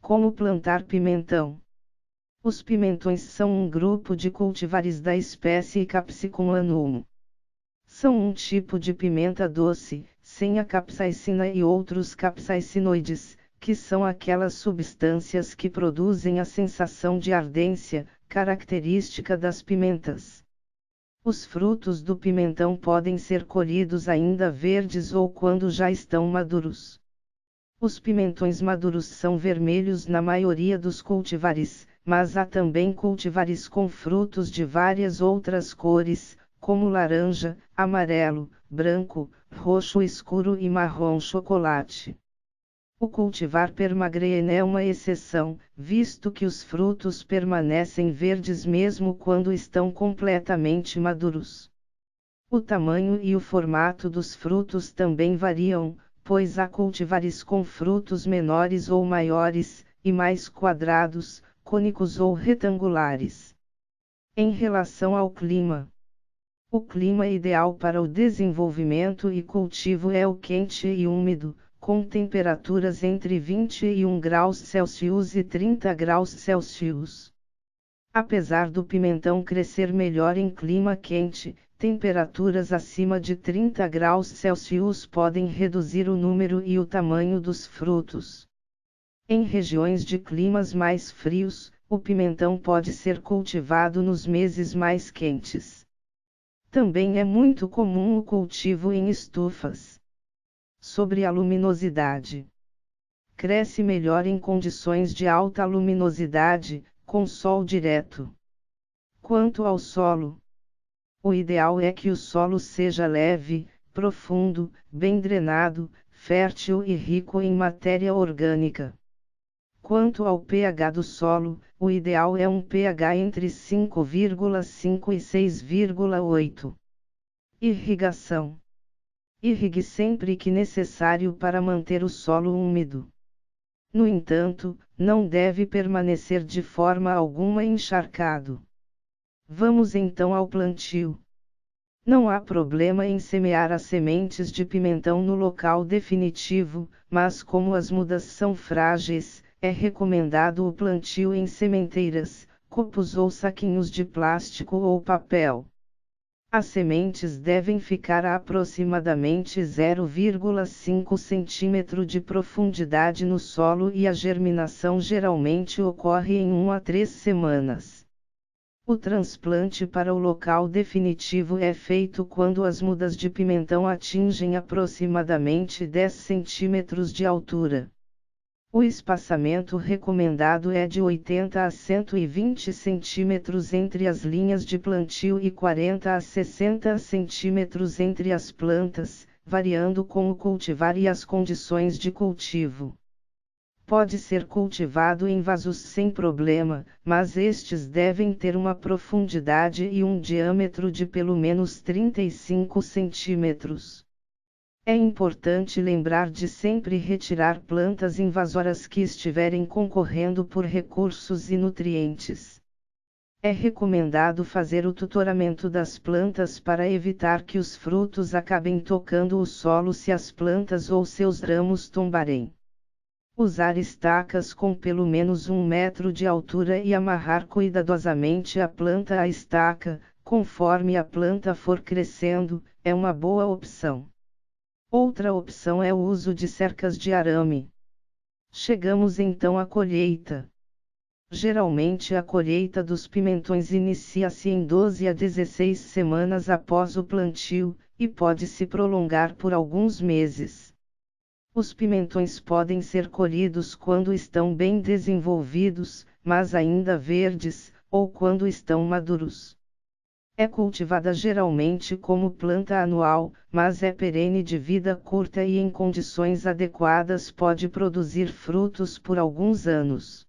Como plantar pimentão? Os pimentões são um grupo de cultivares da espécie Capsicum annuum. São um tipo de pimenta doce, sem a capsaicina e outros capsaicinoides, que são aquelas substâncias que produzem a sensação de ardência, característica das pimentas. Os frutos do pimentão podem ser colhidos ainda verdes ou quando já estão maduros. Os pimentões maduros são vermelhos na maioria dos cultivares, mas há também cultivares com frutos de várias outras cores, como laranja, amarelo, branco, roxo escuro e marrom chocolate. O cultivar permagreen é uma exceção, visto que os frutos permanecem verdes mesmo quando estão completamente maduros. O tamanho e o formato dos frutos também variam, pois há cultivares com frutos menores ou maiores, e mais quadrados, cônicos ou retangulares. Em relação ao clima, o clima ideal para o desenvolvimento e cultivo é o quente e úmido, com temperaturas entre 21 graus Celsius e 30 graus Celsius. Apesar do pimentão crescer melhor em clima quente, temperaturas acima de 30 graus Celsius podem reduzir o número e o tamanho dos frutos. Em regiões de climas mais frios, o pimentão pode ser cultivado nos meses mais quentes. Também é muito comum o cultivo em estufas. Sobre a luminosidade. Cresce melhor em condições de alta luminosidade, com sol direto. Quanto ao solo, o ideal é que o solo seja leve, profundo, bem drenado, fértil e rico em matéria orgânica. Quanto ao pH do solo, o ideal é um pH entre 5,5 e 6,8. Irrigação. Irrigue sempre que necessário para manter o solo úmido. No entanto, não deve permanecer de forma alguma encharcado. Vamos então ao plantio. Não há problema em semear as sementes de pimentão no local definitivo, mas como as mudas são frágeis, é recomendado o plantio em sementeiras, copos ou saquinhos de plástico ou papel. As sementes devem ficar a aproximadamente 0,5 cm de profundidade no solo e a germinação geralmente ocorre em 1 a 3 semanas. O transplante para o local definitivo é feito quando as mudas de pimentão atingem aproximadamente 10 cm de altura. O espaçamento recomendado é de 80 a 120 cm entre as linhas de plantio e 40 a 60 cm entre as plantas, variando com o cultivar e as condições de cultivo. Pode ser cultivado em vasos sem problema, mas estes devem ter uma profundidade e um diâmetro de pelo menos 35 cm. É importante lembrar de sempre retirar plantas invasoras que estiverem concorrendo por recursos e nutrientes. É recomendado fazer o tutoramento das plantas para evitar que os frutos acabem tocando o solo se as plantas ou seus ramos tombarem. Usar estacas com pelo menos 1 metro de altura e amarrar cuidadosamente a planta à estaca, conforme a planta for crescendo, é uma boa opção. Outra opção é o uso de cercas de arame. Chegamos então à colheita. Geralmente a colheita dos pimentões inicia-se em 12 a 16 semanas após o plantio, e pode se prolongar por alguns meses. Os pimentões podem ser colhidos quando estão bem desenvolvidos, mas ainda verdes, ou quando estão maduros. É cultivada geralmente como planta anual, mas é perene de vida curta e em condições adequadas pode produzir frutos por alguns anos.